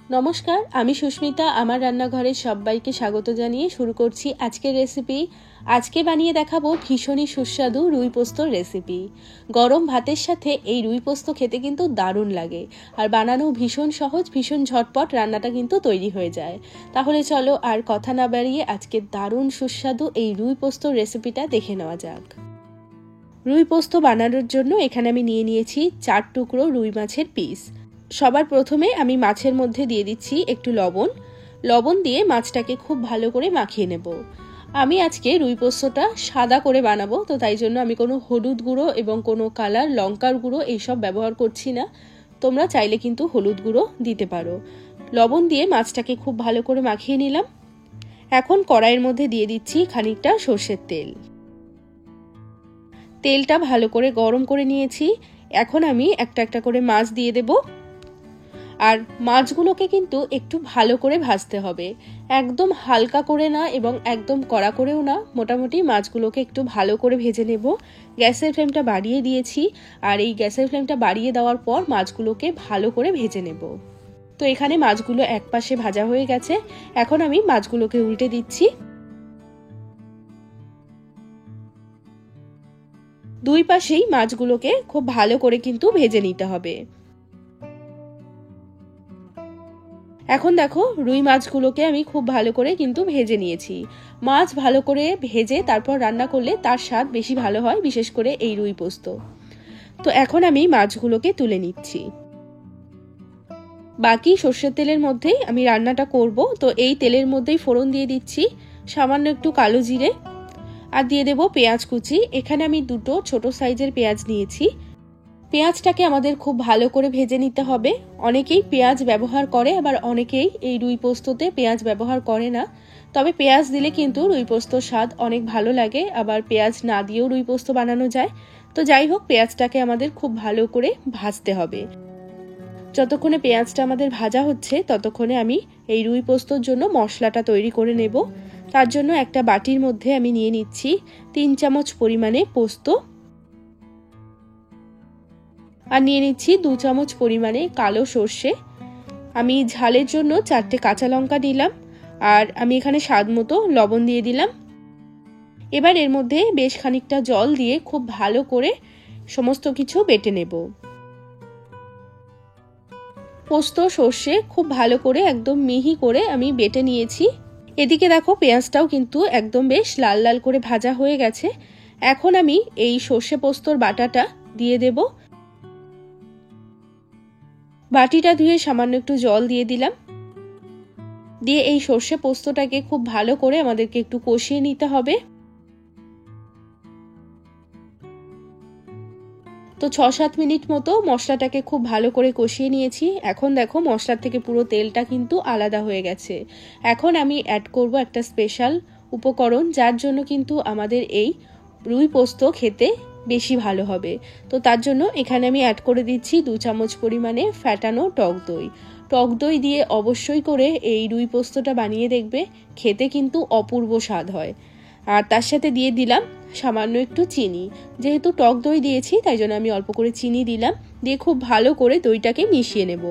নমস্কার, আমি সুস্মিতা। আমার রান্নাঘরে সবাইকে স্বাগত জানিয়ে শুরু করছি আজকের রেসিপি। আজকে বানিয়ে দেখাবো ভীষণই সুস্বাদু রুই পোস্তর রেসিপি। গরম ভাতের সাথে এই রুই পোস্ত খেতে কিন্তু দারুণ লাগে, আর বানানো ভীষণ সহজ, ভীষণ ঝটপট রান্নাটা কিন্তু তৈরি হয়ে যায়। তাহলে চলো আর কথা না বাড়িয়ে আজকে দারুণ সুস্বাদু এই রুই পোস্তর রেসিপিটা দেখে নেওয়া যাক। রুই পোস্ত বানানোর জন্য এখানে আমি নিয়ে নিয়েছি 4 টুকরো রুই মাছের পিস। সবার প্রথমে আমি মাছের মধ্যে দিয়ে দিচ্ছি একটু লবণ দিয়ে মাছটাকে খুব ভালো করে মাখিয়ে নেব। আমি আজকে রুই পোস্তটা সাদা করে বানাবো, তো তাই জন্য আমি কোনো হলুদ গুঁড়ো এবং কোনো কালার লঙ্কার গুঁড়ো এইসব ব্যবহার করছি না। তোমরা চাইলে কিন্তু হলুদ গুঁড়ো দিতে পারো। লবণ দিয়ে মাছটাকে খুব ভালো করে মাখিয়ে নিলাম। এখন কড়াইয়ের মধ্যে দিয়ে দিচ্ছি খানিকটা সর্ষের তেল। তেলটা ভালো করে গরম করে নিয়েছি। এখন আমি একটা একটা করে মাছ দিয়ে দেব, আর মাছগুলোকে কিন্তু একটু ভালো করে ভাজতে হবে, একদম হালকা করে না এবং একদম কড়া করেও না, মোটামুটি মাছগুলোকে একটু ভালো করে ভেজে নেব। গ্যাসের ফ্লেমটা বাড়িয়ে দিয়েছি, আর এই গ্যাসের ফ্লেমটা বাড়িয়ে দেওয়ার পর মাছগুলোকে ভালো করে ভেজে নেব। তো এখানে মাছগুলো এক পাশে ভাজা হয়ে গেছে। এখন আমি মাছগুলোকে উল্টে দিচ্ছি। দুই পাশেই মাছগুলোকে খুব ভালো করে কিন্তু ভেজে নিতে হবে। এখন দেখো, রুই মাছগুলোকে আমি খুব ভালো করে কিন্তু ভেজে নিয়েছি। মাছ ভালো করে ভেজে তারপর রান্না করলে তার স্বাদ বেশি ভালো হয়, বিশেষ করে এই রুই পোস্ত। তো এখন আমি মাছগুলোকে তুলে নিচ্ছি। বাকি সর্ষের তেলের মধ্যেই আমি রান্নাটা করব, তো এই তেলের মধ্যেই ফোড়ন দিয়ে দিচ্ছি সামান্য একটু কালো জিরে, আর দিয়ে দেব পেঁয়াজ কুচি। এখানে আমি দুটো ছোট সাইজের পেঁয়াজ নিয়েছি। পেঁয়াজটাকে আমাদের খুব ভালো করে ভেজে নিতে হবে। অনেকেই পেঁয়াজ ব্যবহার করে, আবার অনেকেই এই রুই পোস্ততে পেঁয়াজ ব্যবহার করে না। তবে পেঁয়াজ দিলে কিন্তু রুই পোস্তর স্বাদ অনেক ভালো লাগে, আবার পেঁয়াজ না দিয়েও রুই পোস্ত বানানো যায়। তো যাই হোক, পেঁয়াজটাকে আমাদের খুব ভালো করে ভাজতে হবে। যতক্ষণে পেঁয়াজটা আমাদের ভাজা হচ্ছে ততক্ষণে আমি এই রুই পোস্তর জন্য মশলাটা তৈরি করে নেব। তার জন্য একটা বাটির মধ্যে আমি নিয়ে নিচ্ছি 3 চামচ পরিমাণে পোস্ত, আর নিয়ে নিচ্ছি 2 চামচ পরিমাণে কালো সর্ষে। আমি ঝালের জন্য 4টে কাঁচা লঙ্কা দিলাম, আর আমি এখানে স্বাদ মতো লবণ দিয়ে দিলাম। এবার এর মধ্যে বেশ খানিকটা জল দিয়ে খুব ভালো করে সমস্ত কিছু বেটে নেব। পোস্ত সর্ষে খুব ভালো করে একদম মিহি করে আমি বেটে নিয়েছি। এদিকে দেখো, পেঁয়াজটাও কিন্তু একদম বেশ লাল লাল করে ভাজা হয়ে গেছে। এখন আমি এই সর্ষে পোস্তর বাটাটা দিয়ে দেব। বাটিটা ধুয়ে সামান্য একটু জল দিয়ে দিলাম। দিয়ে এই সর্ষে পোস্তটাকে খুব ভালো করে আমাদেরকে একটু কষিয়ে নিতে হবে। তো 6-7 মিনিট মতো মশলাটাকে খুব ভালো করে কষিয়ে নিয়েছি। এখন দেখো, মশলার থেকে পুরো তেলটা কিন্তু আলাদা হয়ে গেছে। এখন আমি অ্যাড করব একটা স্পেশাল উপকরণ, যার জন্য কিন্তু আমাদের এই রুই পোস্ত খেতে বেশি ভালো হবে। তো তার জন্য এখানে আমি অ্যাড করে দিচ্ছি 2 চামচ পরিমাণে ফ্যাটানো টক দই। টক দই দিয়ে অবশ্যই করে এই রুই পোস্তটা বানিয়ে দেখবে, খেতে কিন্তু অপূর্ব স্বাদ হয়। আর তার সাথে দিয়ে দিলাম সামান্য একটু চিনি। যেহেতু টক দই দিয়েছি তাই জন্য আমি অল্প করে চিনি দিলাম। দিয়ে খুব ভালো করে দইটাকে মিশিয়ে নেব।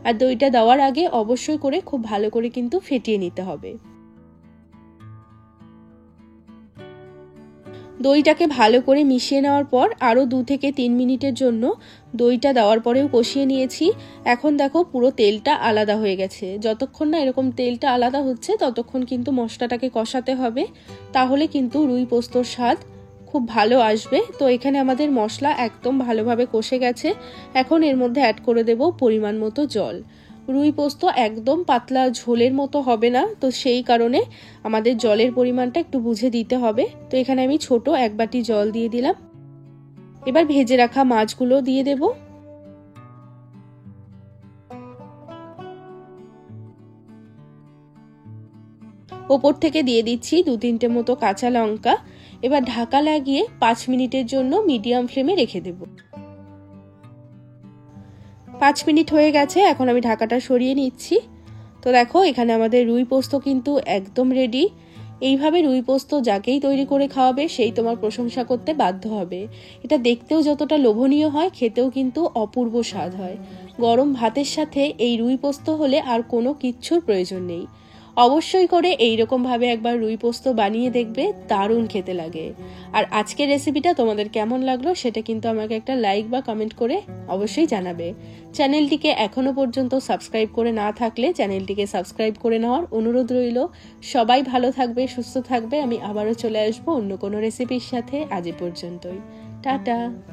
আর দইটা দেওয়ার আগে অবশ্যই করে খুব ভালো করে কিন্তু ফেটিয়ে নিতে হবে। দইটাকে ভালো করে মিশিয়ে নেওয়ার পর আরও 2 থেকে 3 মিনিটের জন্য দইটা দেওয়ার পরেও কষিয়ে নিয়েছি। এখন দেখো, পুরো তেলটা আলাদা হয়ে গেছে। যতক্ষণ না এরকম তেলটা আলাদা হচ্ছে ততক্ষণ কিন্তু মশলাটাকে কষাতে হবে, তাহলে কিন্তু রুই পোস্তর স্বাদ খুব ভালো আসবে। তো এখানে আমাদের মশলা একদম ভালোভাবে কষে গেছে। এখন এর মধ্যে অ্যাড করে দেব পরিমাণ মতো জল। রুই পোস্ত একদম পাতলা ঝোলের মতো হবে না, তো সেই কারণে আমাদের জলের পরিমাণটা একটু বুঝে দিতে হবে। তো এখানে আমি ছোট 1 বাটি জল দিয়ে দিলাম। এবার ভেজে রাখা মাছগুলো দিয়ে দেব। ওপর থেকে দিয়ে দিচ্ছি 2-3টে মতো কাঁচা লঙ্কা। এবার ঢাকা লাগিয়ে 5 মিনিটের জন্য মিডিয়াম ফ্লেমে রেখে দেব। 5 মিনিট হয়ে গেছে। এখন আমি ঢাকাটা সরিয়ে নিচ্ছি। তো দেখো, এখানে আমাদের রুই পোস্ত কিন্তু একদম রেডি। এইভাবে রুই পোস্ত যাকেই তৈরি করে খাওয়াবে সেই তোমার প্রশংসা করতে বাধ্য হবে। এটা দেখতেও যতটা লোভনীয় হয়, খেতেও কিন্তু অপূর্ব স্বাদ হয়। গরম ভাতের সাথে এই রুই পোস্ত হলে আর কোনো কিচ্ছুর প্রয়োজন নেই। অবশ্যই করে এইরকমভাবে একবার রুই পোস্ত বানিয়ে দেখবে, দারুণ খেতে লাগে। আর আজকের রেসিপিটা তোমাদের কেমন লাগলো সেটা কিন্তু আমাকে একটা লাইক বা কমেন্ট করে অবশ্যই জানাবে। চ্যানেলটিকে এখনো পর্যন্ত সাবস্ক্রাইব করে না থাকলে চ্যানেলটিকে সাবস্ক্রাইব করে নেওয়ার অনুরোধ রইল। সবাই ভালো থাকবে, সুস্থ থাকবে। আমি আবারও চলে আসবো অন্য কোনো রেসিপির সাথে। আজ এ পর্যন্তই, টাটা।